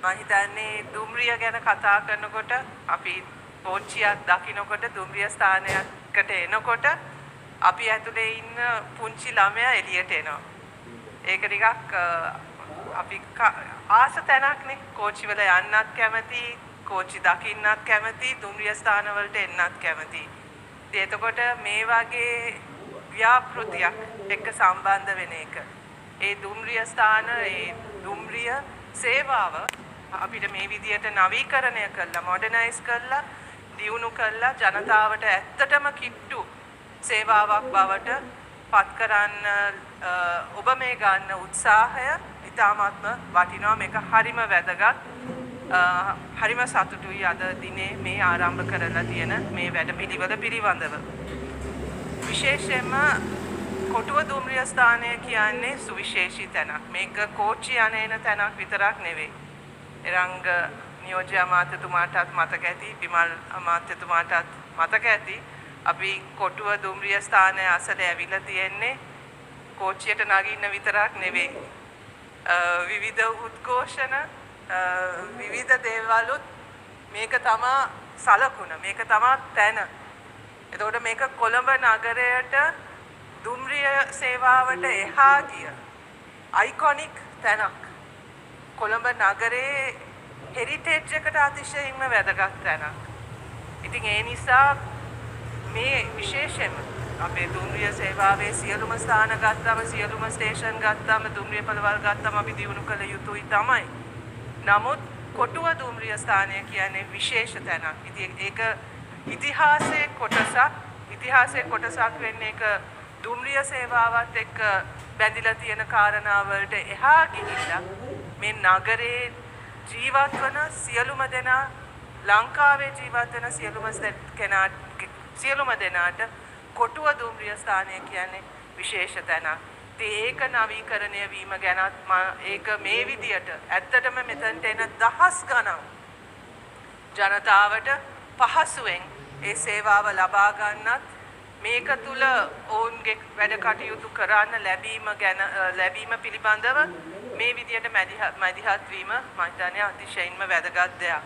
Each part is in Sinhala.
මම හිතන්නේ දුම්රිය ගැන කතා කරනකොට අපි පෝච්චියක් දකින්නකොට දුම්රිය ස්ථානයකට එනකොට අපි ඇතුලේ ඉන්න පුංචි ළමයා එළියට එනවා. ඒක ටිකක් අපි ආස තැනක්නේ. කෝච්චි වල යන්නත් කැමති, කෝච්චි දකින්නත් කැමති, දුම්රිය ස්ථාන වලට එන්නත් කැමති. එතකොට මේ වගේ ව්‍යාපෘතියක් එක්ක සම්බන්ධ වෙන එක. ඒ දුම්රිය ස්ථාන, ඒ දුම්රිය සේවාව අපිට මේ විදියට නවීකරණය කරලා, මොඩර්නයිස් කරලා, දියුණු කරලා ජනතාවට ඇත්තටම කිට්ටු සේවාවක් බවට පත් කරන්න ඔබ මේ ගන්න උත්සාහය ඉතාමත්ම වටිනවා. මේක හරිම වැදගත්. හරිම සතුටුයි අද දිනේ මේ ආරම්භ කරලා තියෙන මේ වැඩපිළිවෙල පිළිබඳව. විශේෂයෙන්ම කොටුව දුම්රිය ස්ථානය කියන්නේ සුවිශේෂී තැනක්. මේක කෝච්චි යන තැනක් විතරක් නෙවෙයි. එරංග නියෝජ්‍ය අමාත්‍යතුමාටත් මතක ඇති, විමල් අමාත්‍යතුමාටත් මතක ඇති. අපි කොටුව දුම්රිය ස්ථානය අසල ඇවිල්ලා තියෙන්නේ කෝච්චියට නගින්න විතරක් නෙවෙයි. විවිධ උද්ඝෝෂණ, විවිධ දේවලුත් මේක තමා සලකුණ, මේක තමා තැන. එතකොට මේක කොළඹ නගරයට දුම්රිය සේවාවට එහා ගිය අයිකොනික් තැනක්. කොළඹ නගරේ හෙරිටේජ් එකට අතිශයින්ම වැදගත් තැනක්. ඉතින් ඒ නිසා මේ විශේෂයෙන්ම අපේ දුම්රිය සේවාවේ සියලුම ස්ථාන ගත්තම, සියලුම ස්ටේෂන් ගත්තම, දුම්රිය පළවල් ගත්තම අපි දියුණු කළ යුතුයි තමයි. නමුත් කොටුව දුම්රිය ස්ථානය කියන්නේ විශේෂ තැනක්. ඉතින් ඒක ඉතිහාසයේ කොටසක් වෙන්නේ ඒක දුම්රිය සේවාවත් එක්ක බැඳිලා තියෙන කාරණා වලට එහා ගිහිල්ලා මේ නගරේ ජීවත් වන සියලුම දෙනා, ලංකාවේ ජීවත් වෙන සියලුම දෙනාට කොටුව දුම්රිය ස්ථානය කියන්නේ විශේෂ තැනක්. ඒක නවීකරණය වීම ගැනත් ඒක මේ විදියට ඇත්තටම මෙතනට එන දහස් ගණන් ජනතාවට පහසුවෙන් ඒ සේවාව ලබා ගන්නත්, මේක තුල ඔවුන්ගේ වැඩ කටයුතු කරන්න ලැබීම පිළිබඳව මේ විදියට මැදිහත් වීම මම හිතන්නේ අතිශයින්ම වැදගත් දෙයක්.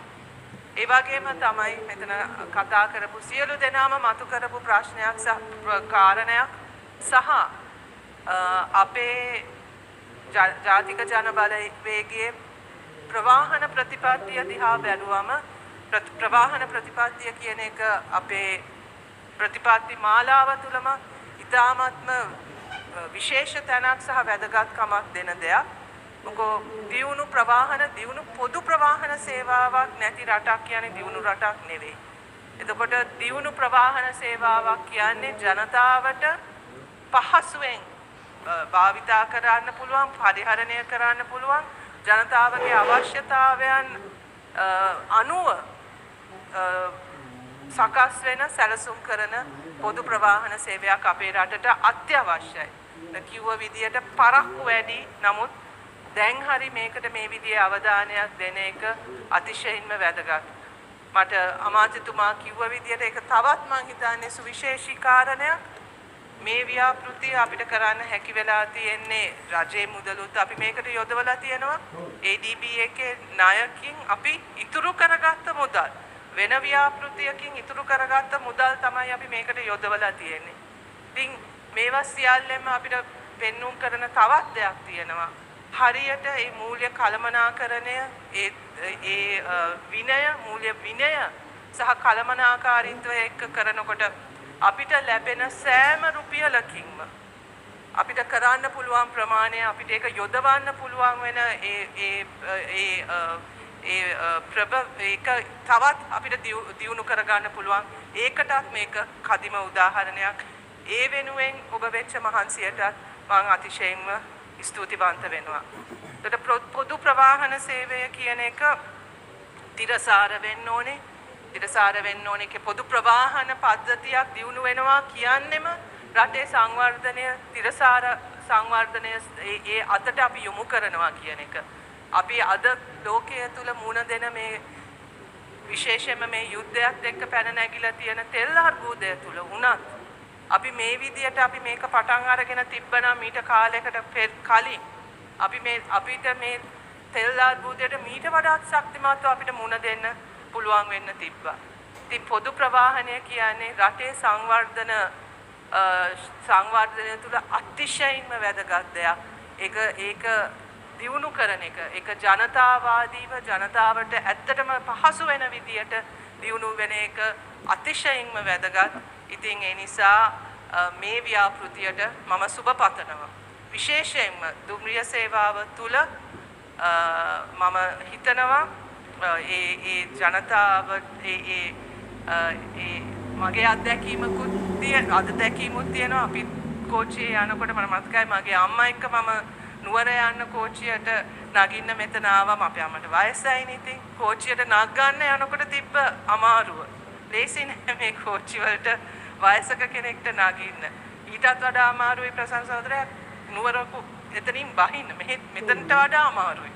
ඒ වගේම තමයි මෙතන කතා කරපු සියලු දෙනාම මතු කරපු ප්‍රශ්නයක් සහ කාරණයක් සහ අපේ ජාතික ජනබලවේගයේ ප්‍රවාහන ප්‍රතිපත්තිය දිහා බැලුවම ප්‍රවාහන ප්‍රතිපත්තිය කියන එක අපේ ප්‍රතිපත්ති මාලාව තුළම ඉතාමත්ම විශේෂ තැනක් සහ වැදගත්කමක් දෙන දෙයක්. මොකෝ දියුණු පොදු ප්‍රවාහන සේවාවක් නැති රටක් කියන්නේ දියුණු රටක් නෙවෙයි. එතකොට දියුණු ප්‍රවාහන සේවාවක් කියන්නේ ජනතාවට පහසුවෙන් භාවිතා කරන්න පුළුවන්, පරිහරණය කරන්න පුළුවන්, ජනතාවගේ අවශ්‍යතාවයන් අනුව සකස් වෙන සැලසුම් කරන පොදු ප්‍රවාහන සේවයක් අපේ රටට අත්‍යවශ්‍යයි. කිව්ව විදියට පරක්කු වැඩි, නමුත් දැන් හරි මේකට මේ විදිහේ අවධානයක් දෙන එක අතිශයින්ම වැදගත්. මට අමාත්‍යතුමා කිව්ව විදියට ඒක තවත් මං හිතන්නේ සුවිශේෂී කාරණයක්. මේ ව්‍යාපෘතිය අපිට කරන්න හැකි වෙලා තියෙන්නේ රජයේ මුදලුත් අපි මේකට යොදවලා තියෙනවා. ADB එකේ ණයකින් අපි ඉතුරු කරගත්ත මුදල්, වෙන ව්‍යාපෘතියකින් ඉතුරු කරගත්ත මුදල් තමයි අපි මේකට යොදවලා තියෙන්නේ. ඉතින් මේවා සියල්ලම අපිට පෙන්눔 කරන තවත් දෙයක් තියෙනවා. හරියට මේ මූල්‍ය කළමනාකරණය, මූල්‍ය විනය සහ කළමනාකාරීත්වය එක්ක කරනකොට අපිට ලැබෙන සෑම රුපියලකින්ම අපිට කරන්න පුළුවන් ප්‍රමාණය, අපිට ඒක යොදවන්න පුළුවන් වෙන ඒක තවත් අපිට දියුණු කරගන්න පුළුවන්. ඒකටත් මේක කදිම උදාහරණයක්. ඒ වෙනුවෙන් ඔබ වෙච්ච මහන්සියටත් මම අතිශයින්ම ස්තුතිවන්ත වෙනවා. එතකොට පොදු ප්‍රවාහන සේවය කියන එක තිරසාර වෙන්න ඕනේ. තිරසාර වෙන්න ඕනේ. පොදු ප්‍රවාහන පද්ධතියක් දියුණු වෙනවා කියන්නෙම රටේ සංවර්ධනය, තිරසාර සංවර්ධනය ඒ අතට අපි යොමු කරනවා කියන එක. අපි අද ලෝකයේ තුල මුණ දෙන මේ විශේෂයෙන්ම මේ යුද්ධයත් එක්ක පැන නැගිලා තියෙන තෙල් අර්බුදය තුල වුණත් අපි මේ විදියට අපි මේක පටන් අරගෙන තිබ්බනම් ඊට කාලයකට කලින් අපිට මේ තෙල් අර්බුදයට මීට වඩා ශක්තිමත්ව අපිට මුණ දෙන්න පුළුවන් වෙන්න තිබ්බා. ඉතින් පොදු ප්‍රවාහනය කියන්නේ රටේ සංවර්ධනය තුළ අතිශයින්ම වැදගත් දෙයක්. ඒක දියුණු කරන එක. ඒක ජනතාවාදීව ජනතාවට ඇත්තටම පහසු වෙන විදියට දියුණු වෙන එක අතිශයින්ම වැදගත්. ඉතින් ඒ නිසා මේ ව්‍යාපෘතියට මම සුබ පතනවා. විශේෂයෙන්ම දුම්රිය සේවාව තුළ මම හිතනවා ඒ ජනතාව මගේ අත්දැකීමකුත් අත්දැකීමුත් තියෙනවා. අපි කෝච්චියේ යනකොට මම මතකයි මගේ අම්මා එක්ක මම නුවර යන්න කෝච්චියට නගින්න මෙතන ආවම අපේ අම්මට වයසයිනේ. ඉතින් කෝච්චියට නගන්න යනකොට තිබ්බ අමාරුව. ලේසි නෑ මේ කෝච්චි වලට වයසක කෙනෙක්ට නගින්න. ඊටත් වඩා අමාරුයි ප්‍රසන්න සහෝදරයා නුවර එතනින් බහින්න. මෙතනට වඩා අමාරුයි.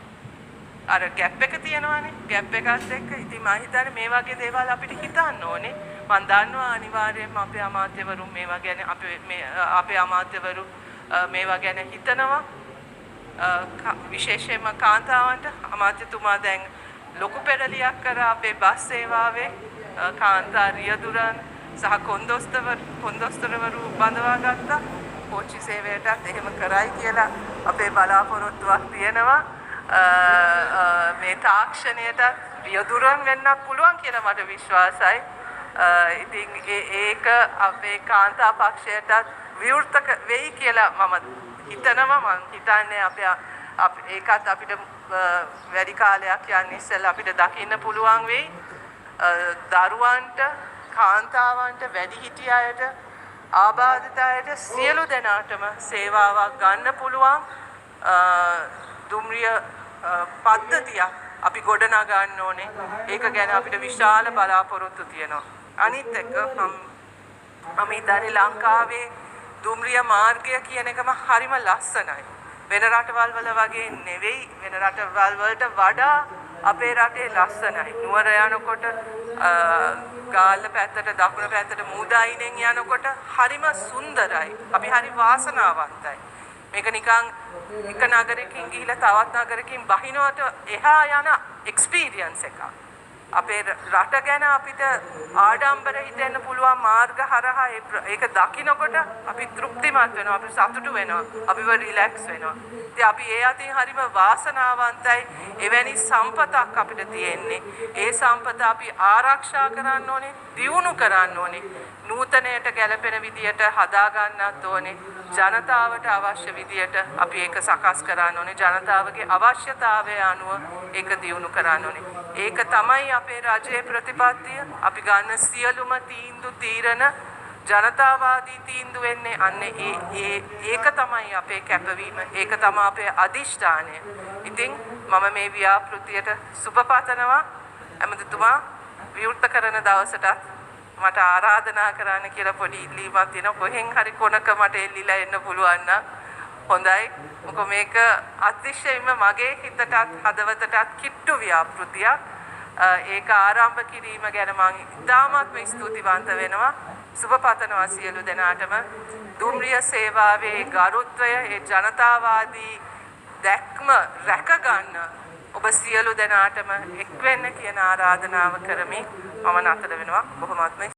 අර ગેප් එක තියෙනවානේ. ગેප් එකත් එක්ක ඉතින් මම හිතන්නේ මේ වගේ දේවල් අපිට හිතන්න ඕනේ. මම දන්නවා අනිවාර්යයෙන්ම අපේ අමාත්‍යවරු මේවා ගැන අපේ අමාත්‍යවරු මේවා ගැන හිතනවා. විශේෂයෙන්ම කාන්තාවන්ට අමාත්‍යතුමා දැන් ලොකු පෙරලියක් කරා අපේ බස් සේවාවේ කාන්තා රියදුරන් සහ කොන්දොස්තරවරු බඳවා ගත්තා. කෝච්චි සේවයටත් එහෙම කරයි කියලා අපේ බලාපොරොත්තුවක් තියෙනවා. මේ තාක්ෂණයට රියදුරන් වෙන්නත් පුළුවන් කියලා මට විශ්වාසයි. ඉතින් ඒක අපේ කාන්තා පක්ෂයටත් විවෘත වෙයි කියලා මම හිතනවා. මම හිතන්නේ ඒකත් අපිට වැඩි කාලයක් යන්න ඉස්සෙල්ලා අපිට දකින්න පුළුවන් වෙයි. දරුවන්ට, කාන්තාවන්ට, වැඩිහිටි අයට, ආබාධිත අයට සියලු දෙනාටම සේවාවක් ගන්න පුළුවන් දුම්රිය පද්ධතියක් අපි ගොඩනගා ගන්න ඕනේ. ඒක ගැන අපිට විශාල බලාපොරොත්තු තියෙනවා. අනිත් එක මම හිතන්නේ ලංකාවේ දුම්රිය මාර්ගය කියන එකම හරිම ලස්සනයි. වෙන රටවල් වල වගේ නෙවෙයි. වෙන රටවල් වලට වඩා අපේ රටේ ලස්සනයි. නුවර යනකොට ගාල්ල පැත්තට දකුණු පැත්තට මූදායිනෙන් යනකොට හරිම සුන්දරයි. අපි හරි වාසනාවන්තයි. මේක නිකන් එක නගරයකින් ගිහිලා තවත් නගරයකින් බහිනවට එහා යන එක්ස්පීරියන්ස් එකක්. අපේ රට ගැන අපිට ආඩම්බර හිතෙන්න පුළුවන් මාර්ග හරහා ඒක දකින්නකොට අපි තෘප්තිමත් වෙනවා, අපි සතුටු වෙනවා, අපිව රිලැක්ස් වෙනවා. ඉතින් අපි ඒ අතින් හරිම වාසනාවන්තයි. එවැනි සම්පතක් අපිට තියෙන්නේ. ඒ සම්පත අපි ආරක්ෂා කරන්න ඕනේ, දියුණු කරන්න ඕනේ, නූතනයට ගැලපෙන විදියට හදා ගන්නත් ඕනේ. ජනතාවට අවශ්‍ය විදියට අපි ඒක සකස් කරන්න ඕනේ. ජනතාවගේ අවශ්‍යතාවය අනුව ඒක දියුණු කරන්න ඕනේ. ඒක තමයි අපේ රජයේ ප්‍රතිපත්තිය. අපි ගන්න සියලුම තීරණ ජනතාවාදී තීන්දුව වෙන්නේ අන්න ඒක තමයි අපේ කැපවීම. ඒක තමයි අපේ අදිෂ්ඨානය. ඉතින් මම මේ ව්‍යාපෘතියට සුබ පතනවා. ඇමතිතුමා විවෘත කරන දවසට මට ආරාධනා කරන්න කියලා පොඩි ඉල්ලීමක් තියෙනවා. කොහෙන් හරි කොනක මට එල්ලිලා එන්න පුළුවන් නම් හොඳයි. මොකද මේක අතිශයින්ම මගේ හිතටත් හදවතටත් කිට්ටු ව්‍යාපෘතියක්. ඒක ආරම්භ කිරීම ගැන මම ඉතාමත්ම ස්තුතිවන්ත වෙනවා. සුබ පතනවා සියලු දෙනාටම. දුම්රිය සේවාවේ ගරුත්වය, ඒ ජනතාවාදී දැක්ම රැක ගන්න ඔබ සියලු දෙනාටම එක් වෙන්න කියන ආරාධනාව කරමි. මම නතර වෙනවා. බොහොමත්ම